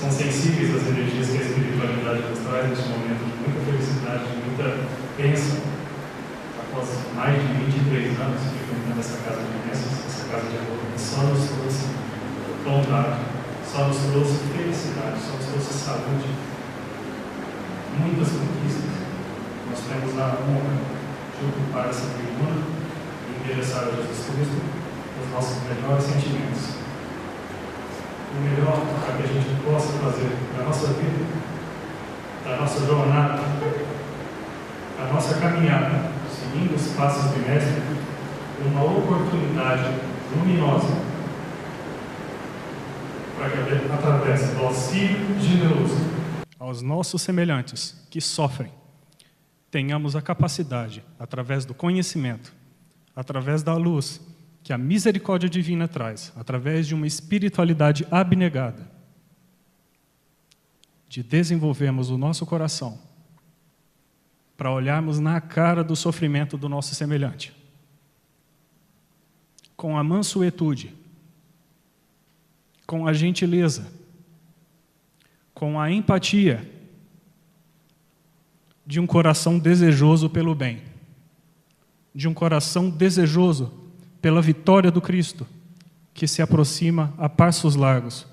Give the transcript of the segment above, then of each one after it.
são sensíveis às energias que a espiritualidade nos traz neste momento de muita felicidade, de muita bênção. Após mais de 23 anos frequentando essa casa de bênçãos, essa casa de amor, que só nos trouxe bondade, só nos trouxe felicidade, só nos trouxe saúde, muitas conquistas. Nós temos a honra de ocupar essa tribuna e endereçar a Jesus Cristo os nossos melhores sentimentos. O melhor para que a gente possa fazer da nossa vida, da nossa jornada, da nossa caminhada, seguindo os passos do Mestre, uma oportunidade luminosa para que, através do auxílio generoso aos nossos semelhantes que sofrem, tenhamos a capacidade, através do conhecimento, através da luz que a misericórdia divina traz, através de uma espiritualidade abnegada, de desenvolvermos o nosso coração para olharmos na cara do sofrimento do nosso semelhante, com a mansuetude, com a gentileza, com a empatia de um coração desejoso pelo bem, de um coração desejoso pela vitória do Cristo, que se aproxima a passos largos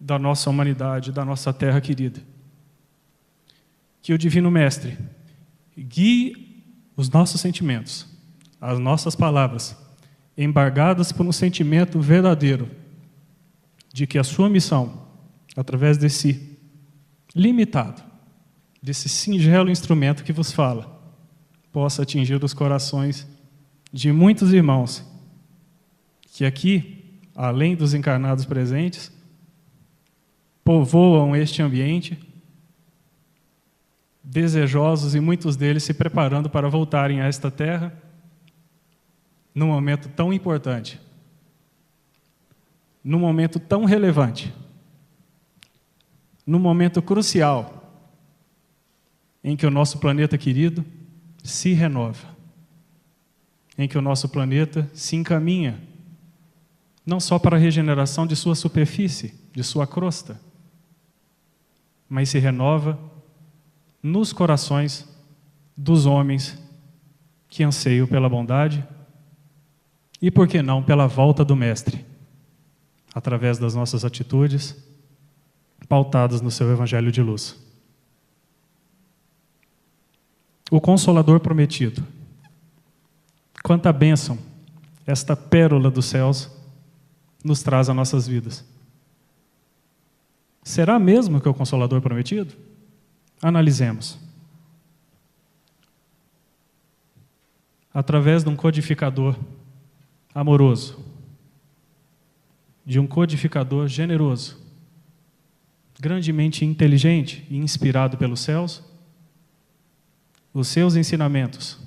da nossa humanidade, da nossa terra querida. Que o Divino Mestre guie os nossos sentimentos, as nossas palavras, embargadas por um sentimento verdadeiro de que a sua missão, através desse limitado, desse singelo instrumento que vos fala, possa atingir os corações de muitos irmãos que aqui, além dos encarnados presentes, povoam este ambiente, desejosos e muitos deles se preparando para voltarem a esta terra num momento tão importante, num momento tão relevante, num momento crucial em que o nosso planeta querido se renova, em que o nosso planeta se encaminha não só para a regeneração de sua superfície, de sua crosta, mas se renova nos corações dos homens que anseiam pela bondade e, por que não, pela volta do Mestre, através das nossas atitudes, pautadas no seu Evangelho de luz. O Consolador prometido. Quanta bênção esta pérola dos céus nos traz a nossas vidas. Será mesmo que é o Consolador prometido? Analisemos. Através de um codificador amoroso, de um codificador generoso, grandemente inteligente e inspirado pelos céus, os seus ensinamentos,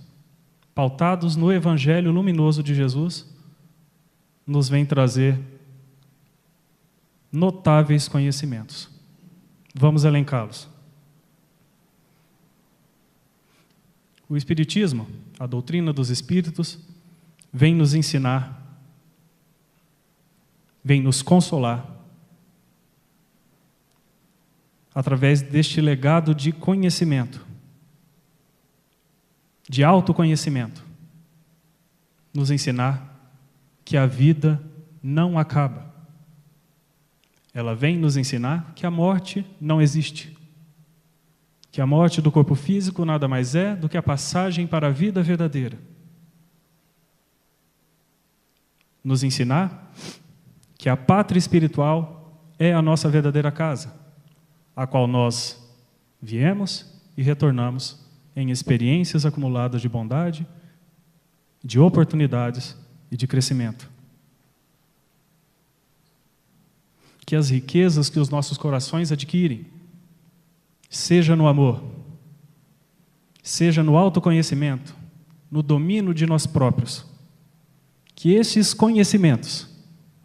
pautados no Evangelho luminoso de Jesus, nos vêm trazer notáveis conhecimentos. Vamos elencá-los. O Espiritismo, a doutrina dos Espíritos, vem nos ensinar, vem nos consolar, através deste legado de conhecimento, de autoconhecimento, nos ensinar que a vida não acaba. Ela vem nos ensinar que a morte não existe, que a morte do corpo físico nada mais é do que a passagem para a vida verdadeira. Nos ensinar que a pátria espiritual é a nossa verdadeira casa, a qual nós viemos e retornamos em experiências acumuladas de bondade, de oportunidades e de crescimento. Que as riquezas que os nossos corações adquirem, seja no amor, seja no autoconhecimento, no domínio de nós próprios, que estes conhecimentos,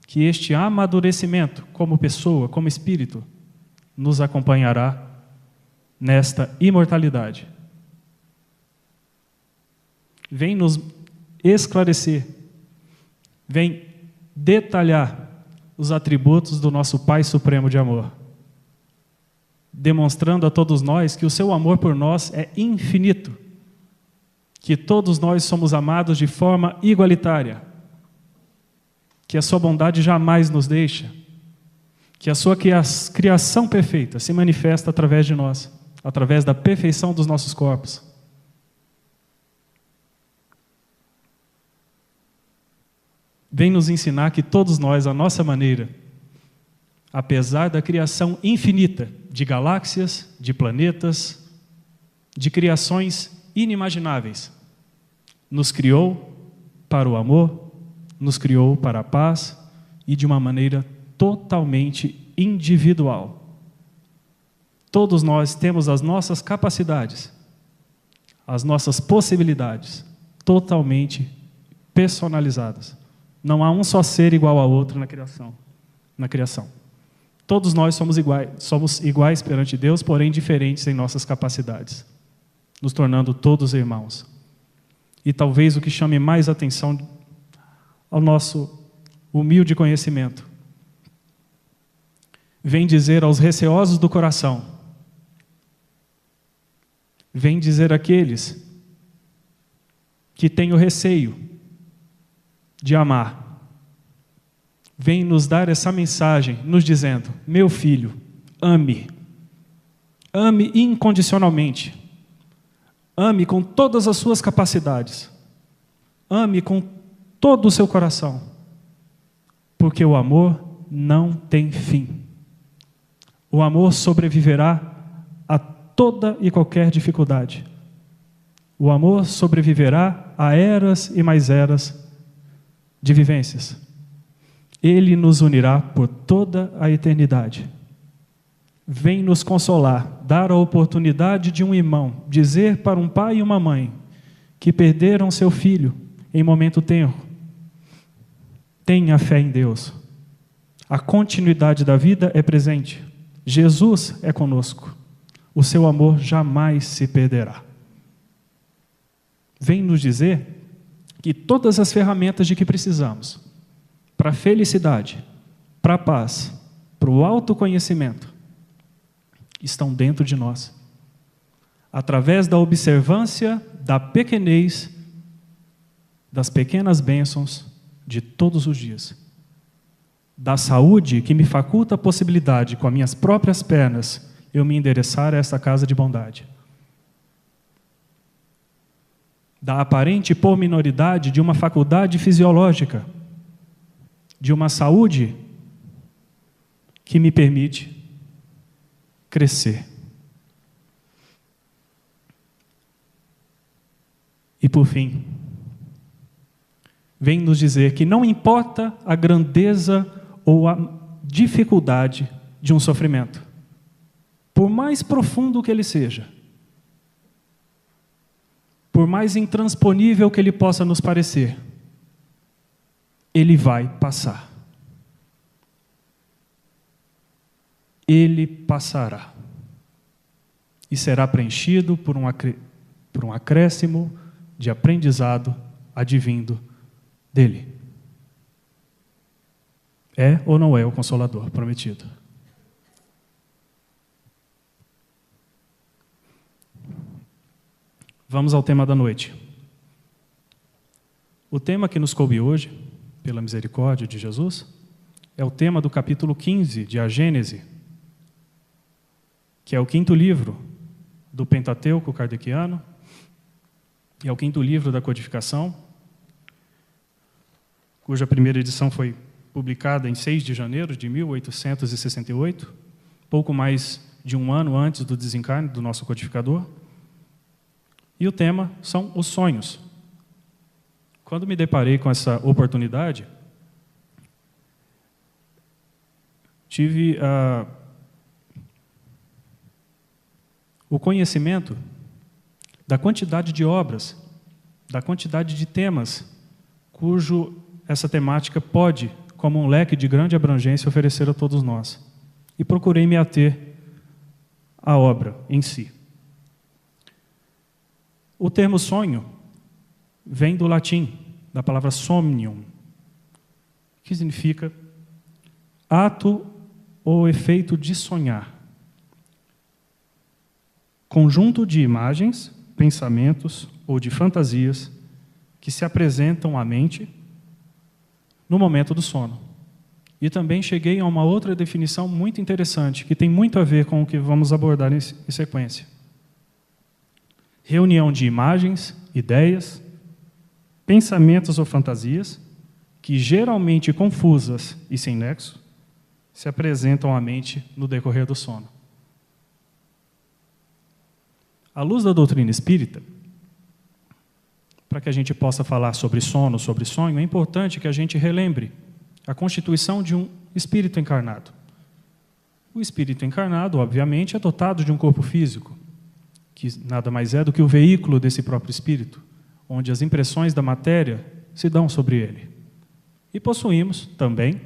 que este amadurecimento como pessoa, como espírito, nos acompanhará nesta imortalidade. Vem nos esclarecer, vem detalhar os atributos do nosso Pai Supremo de Amor, demonstrando a todos nós que o seu amor por nós é infinito, que todos nós somos amados de forma igualitária, que a sua bondade jamais nos deixa, que a sua criação perfeita se manifesta através de nós, através da perfeição dos nossos corpos. Vem nos ensinar que todos nós, à nossa maneira, apesar da criação infinita de galáxias, de planetas, de criações inimagináveis, nos criou para o amor, nos criou para a paz e de uma maneira totalmente individual. Todos nós temos as nossas capacidades, as nossas possibilidades totalmente personalizadas. Não há um só ser igual ao outro na criação. Todos nós somos iguais perante Deus, porém diferentes em nossas capacidades, nos tornando todos irmãos. E talvez o que chame mais atenção ao nosso humilde conhecimento vem dizer aos receosos do coração, vem dizer àqueles que têm o receio de amar, vem nos dar essa mensagem, nos dizendo: meu filho, ame incondicionalmente, ame com todas as suas capacidades, ame com todo o seu coração, porque o amor não tem fim. O amor sobreviverá a toda e qualquer dificuldade. O amor sobreviverá a eras e mais eras de vivências. Ele nos unirá por toda a eternidade. Vem nos consolar, dar a oportunidade de um irmão dizer para um pai e uma mãe que perderam seu filho em momento tenro: tenha fé em Deus. A continuidade da vida é presente. Jesus é conosco. O seu amor jamais se perderá. Vem nos dizer que todas as ferramentas de que precisamos para a felicidade, para a paz, para o autoconhecimento, estão dentro de nós. Através da observância da pequenez, das pequenas bênçãos de todos os dias. Da saúde que me faculta a possibilidade, com as minhas próprias pernas, eu me endereçar a esta casa de bondade. Da aparente pormenoridade de uma faculdade fisiológica, de uma saúde que me permite crescer. E por fim, vem nos dizer que não importa a grandeza ou a dificuldade de um sofrimento, por mais profundo que ele seja, por mais intransponível que ele possa nos parecer, ele vai passar. Ele passará. E será preenchido por um acréscimo de aprendizado advindo dele. É ou não é o Consolador prometido? Vamos ao tema da noite. O tema que nos coube hoje, pela misericórdia de Jesus, é o tema do capítulo 15 de A Gênese, que é o 5º livro do Pentateuco kardeciano, e é o 5º livro da codificação, cuja primeira edição foi publicada em 6 de janeiro de 1868, pouco mais de um ano antes do desencarne do nosso codificador. E o tema são os sonhos. Quando me deparei com essa oportunidade, tive o conhecimento da quantidade de obras, da quantidade de temas, cujo essa temática pode, como um leque de grande abrangência, oferecer a todos nós. E procurei me ater à obra em si. O termo sonho vem do latim, da palavra somnium, que significa ato ou efeito de sonhar. conjunto de imagens, pensamentos ou de fantasias que se apresentam à mente no momento do sono. E também cheguei a uma outra definição muito interessante, que tem muito a ver com o que vamos abordar em sequência. Reunião de imagens, ideias, pensamentos ou fantasias, que geralmente confusas e sem nexo, se apresentam à mente no decorrer do sono. À luz da doutrina espírita, para que a gente possa falar sobre sono, sobre sonho, é importante que a gente relembre a constituição de um espírito encarnado. O espírito encarnado, obviamente, é dotado de um corpo físico, que nada mais é do que o veículo desse próprio espírito, onde as impressões da matéria se dão sobre ele. E possuímos também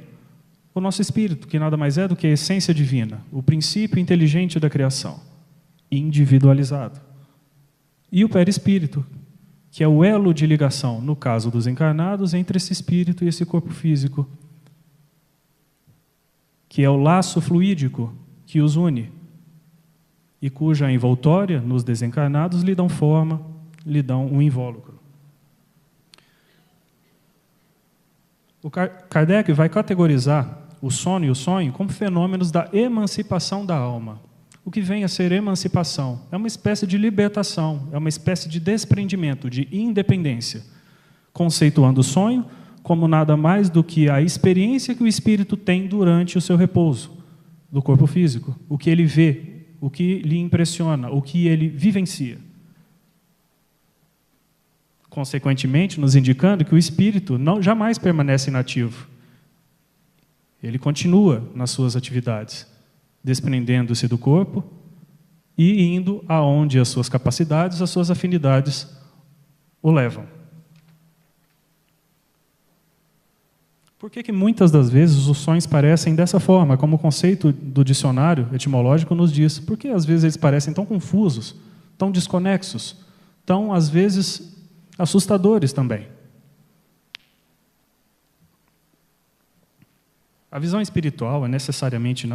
o nosso espírito, que nada mais é do que a essência divina, o princípio inteligente da criação, individualizado. E o perispírito, que é o elo de ligação, no caso dos encarnados, entre esse espírito e esse corpo físico, que é o laço fluídico que os une e cuja envoltória, nos desencarnados, lhe dão forma, lhe dão um invólucro. O Kardec vai categorizar o sono e o sonho como fenômenos da emancipação da alma. O que vem a ser emancipação? É uma espécie de libertação, é uma espécie de desprendimento, de independência, conceituando o sonho como nada mais do que a experiência que o espírito tem durante o seu repouso do corpo físico, o que ele vê, o que lhe impressiona, o que ele vivencia. Consequentemente, nos indicando que o espírito jamais permanece inativo. Ele continua nas suas atividades, desprendendo-se do corpo e indo aonde as suas capacidades, as suas afinidades o levam. Por que muitas das vezes os sonhos parecem dessa forma, como o conceito do dicionário etimológico nos diz? Porque às vezes eles parecem tão confusos, tão desconexos, tão, às vezes, assustadores também. A visão espiritual é necessariamente,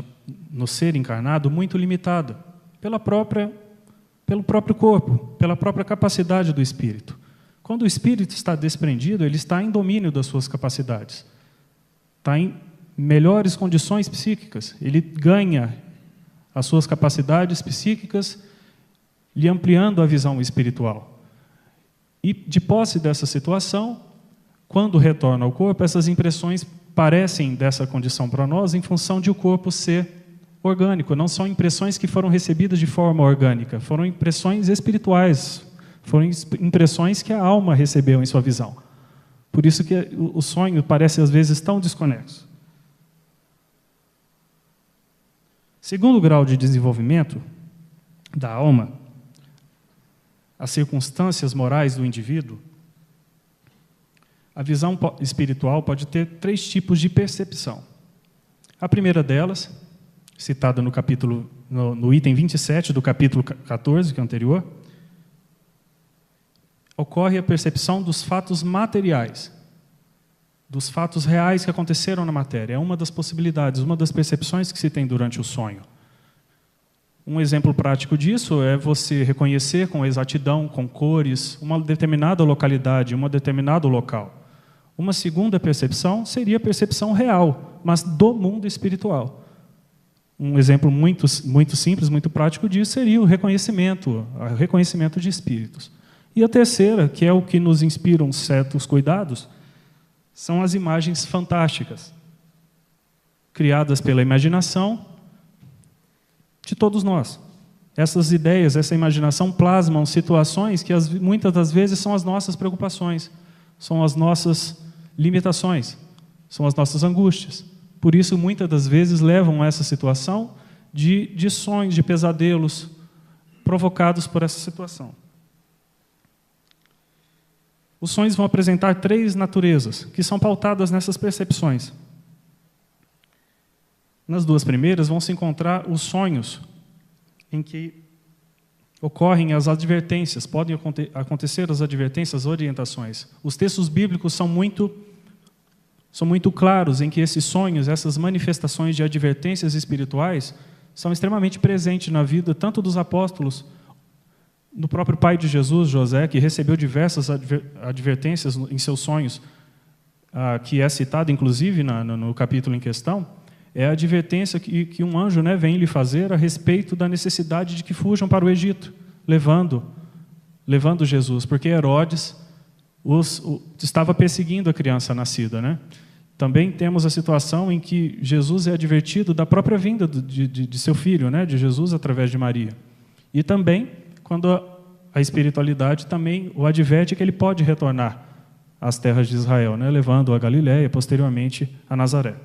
no ser encarnado, muito limitada pelo próprio corpo, pela própria capacidade do espírito. Quando o espírito está desprendido, ele está em domínio das suas capacidades. Está em melhores condições psíquicas. Ele ganha as suas capacidades psíquicas, lhe ampliando a visão espiritual. E, de posse dessa situação, quando retorna ao corpo, essas impressões parecem dessa condição para nós em função de o corpo ser orgânico. Não são impressões que foram recebidas de forma orgânica, foram impressões espirituais, foram impressões que a alma recebeu em sua visão. Por isso que o sonho parece, às vezes, tão desconexo. Segundo grau de desenvolvimento da alma, as circunstâncias morais do indivíduo, a visão espiritual pode ter 3 tipos de percepção. A primeira delas, citada no item 27 do capítulo 14, que é o anterior, ocorre a percepção dos fatos materiais, dos fatos reais que aconteceram na matéria. É uma das possibilidades, uma das percepções que se tem durante o sonho. Um exemplo prático disso é você reconhecer com exatidão, com cores, uma determinada localidade, um determinado local. Uma segunda percepção seria a percepção real, mas do mundo espiritual. Um exemplo muito simples, muito prático disso seria o reconhecimento de espíritos. E a terceira, que é o que nos inspiram certos cuidados, são as imagens fantásticas, criadas pela imaginação de todos nós. Essas ideias, essa imaginação plasmam situações que muitas das vezes são as nossas preocupações, são as nossas limitações, são as nossas angústias. Por isso, muitas das vezes levam a essa situação de sonhos, de pesadelos provocados por essa situação. Os sonhos vão apresentar 3 naturezas, que são pautadas nessas percepções. Nas 2 primeiras vão se encontrar os sonhos em que ocorrem as advertências, podem acontecer as advertências, as orientações. Os textos bíblicos são muito claros em que esses sonhos, essas manifestações de advertências espirituais, são extremamente presentes na vida tanto dos apóstolos no próprio pai de Jesus, José, que recebeu diversas advertências em seus sonhos, que é citado inclusive no capítulo em questão, é a advertência que um anjo, né, vem lhe fazer a respeito da necessidade de que fujam para o Egito, levando Jesus, porque Herodes estava perseguindo a criança nascida, né? Também temos a situação em que Jesus é advertido da própria vinda de seu filho, né, de Jesus através de Maria. E também, quando a espiritualidade também o adverte que ele pode retornar às terras de Israel, né, levando a Galiléia, posteriormente a Nazaré.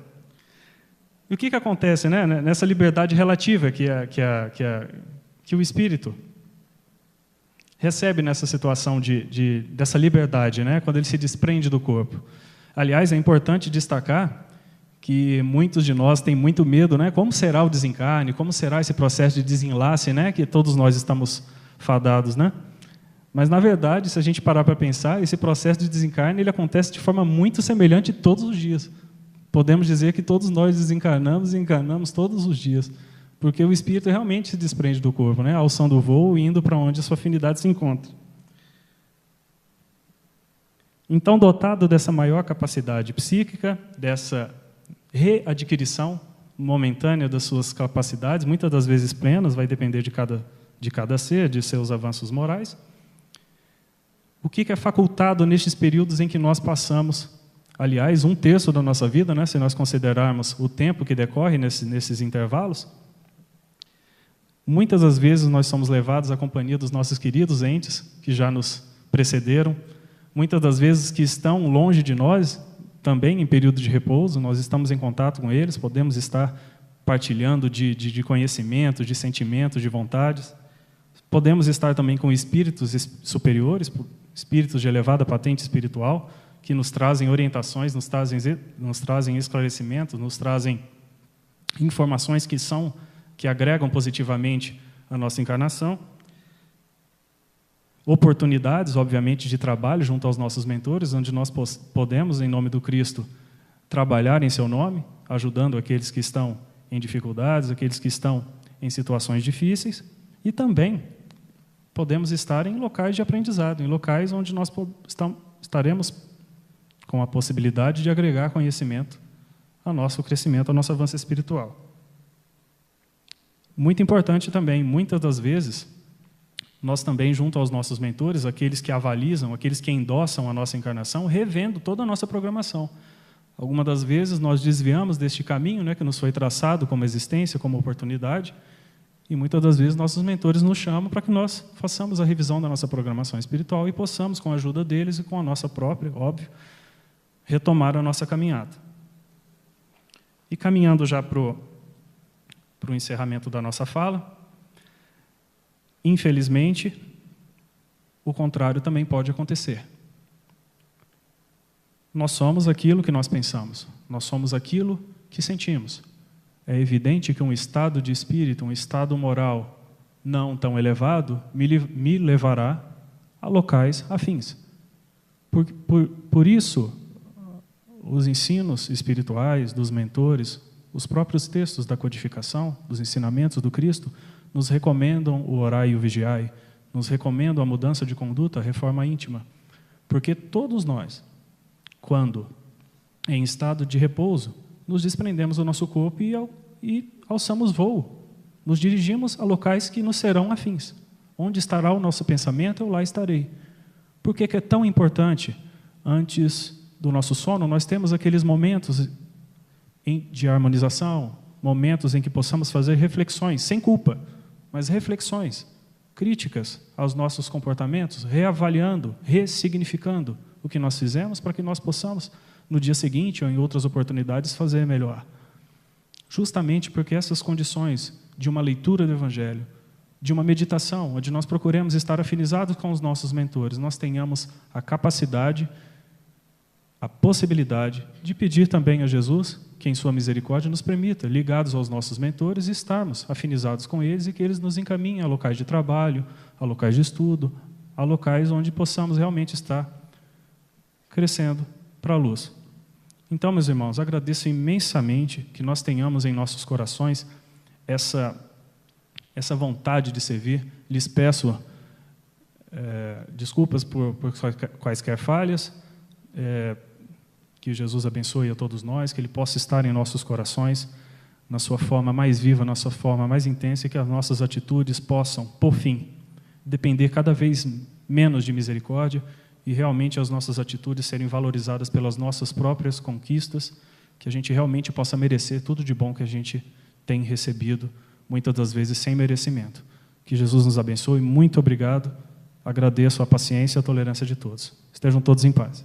E o que acontece, né, nessa liberdade relativa que o Espírito recebe nessa situação dessa liberdade, né, quando ele se desprende do corpo? Aliás, é importante destacar que muitos de nós têm muito medo, né? Como será o desencarne? Como será esse processo de desenlace, né? Que todos nós estamos fadados, né? Mas, na verdade, se a gente parar para pensar, esse processo de desencarne ele acontece de forma muito semelhante todos os dias. Podemos dizer que todos nós desencarnamos e encarnamos todos os dias, porque o espírito realmente se desprende do corpo, né? Alçando o voo e indo para onde a sua afinidade se encontra. Então, dotado dessa maior capacidade psíquica, dessa readquirição momentânea das suas capacidades, muitas das vezes plenas, vai depender de cada ser, de seus avanços morais, o que é facultado nestes períodos em que nós passamos, aliás, 1/3 da nossa vida, né, se nós considerarmos o tempo que decorre nesses intervalos, muitas das vezes nós somos levados à companhia dos nossos queridos entes que já nos precederam, muitas das vezes que estão longe de nós, também em período de repouso, nós estamos em contato com eles, podemos estar partilhando de conhecimento, de sentimentos, de vontades. Podemos estar também com espíritos superiores, espíritos de elevada patente espiritual, que nos trazem orientações, nos trazem esclarecimentos, nos trazem informações que agregam positivamente a nossa encarnação. Oportunidades, obviamente, de trabalho junto aos nossos mentores, onde nós podemos, em nome do Cristo, trabalhar em seu nome, ajudando aqueles que estão em dificuldades, aqueles que estão em situações difíceis, e também podemos estar em locais de aprendizado, em locais onde nós estaremos com a possibilidade de agregar conhecimento ao nosso crescimento, ao nosso avanço espiritual. Muito importante também, muitas das vezes, nós também, junto aos nossos mentores, aqueles que avalizam, aqueles que endossam a nossa encarnação, revendo toda a nossa programação. Algumas das vezes nós desviamos deste caminho, né, que nos foi traçado como existência, como oportunidade, e muitas das vezes nossos mentores nos chamam para que nós façamos a revisão da nossa programação espiritual e possamos, com a ajuda deles e com a nossa própria, óbvio, retomar a nossa caminhada. E caminhando já para o encerramento da nossa fala, infelizmente, o contrário também pode acontecer. Nós somos aquilo que nós pensamos, nós somos aquilo que sentimos. É evidente que um estado de espírito, um estado moral não tão elevado, me levará a locais afins. Por isso, os ensinos espirituais dos mentores, os próprios textos da codificação, dos ensinamentos do Cristo, nos recomendam o orai e o vigiai, nos recomendam a mudança de conduta, a reforma íntima. Porque todos nós, quando em estado de repouso, nos desprendemos do nosso corpo e alçamos voo. Nos dirigimos a locais que nos serão afins. Onde estará o nosso pensamento, eu lá estarei. Por que é tão importante, antes do nosso sono, nós temos aqueles momentos de harmonização, momentos em que possamos fazer reflexões, sem culpa, mas reflexões críticas aos nossos comportamentos, reavaliando, ressignificando o que nós fizemos para que nós possamos, no dia seguinte ou em outras oportunidades, fazer melhor. Justamente porque essas condições de uma leitura do Evangelho, de uma meditação, onde nós procuremos estar afinizados com os nossos mentores, nós tenhamos a capacidade, a possibilidade de pedir também a Jesus que, em sua misericórdia, nos permita, ligados aos nossos mentores, estarmos afinizados com eles e que eles nos encaminhem a locais de trabalho, a locais de estudo, a locais onde possamos realmente estar crescendo para a luz. Então, meus irmãos, agradeço imensamente que nós tenhamos em nossos corações essa vontade de servir. Lhes peço desculpas por quaisquer falhas, que Jesus abençoe a todos nós, que Ele possa estar em nossos corações, na sua forma mais viva, na sua forma mais intensa, e que as nossas atitudes possam, por fim, depender cada vez menos de misericórdia e realmente as nossas atitudes serem valorizadas pelas nossas próprias conquistas, que a gente realmente possa merecer tudo de bom que a gente tem recebido, muitas das vezes sem merecimento. Que Jesus nos abençoe, muito obrigado, agradeço a paciência e a tolerância de todos. Estejam todos em paz.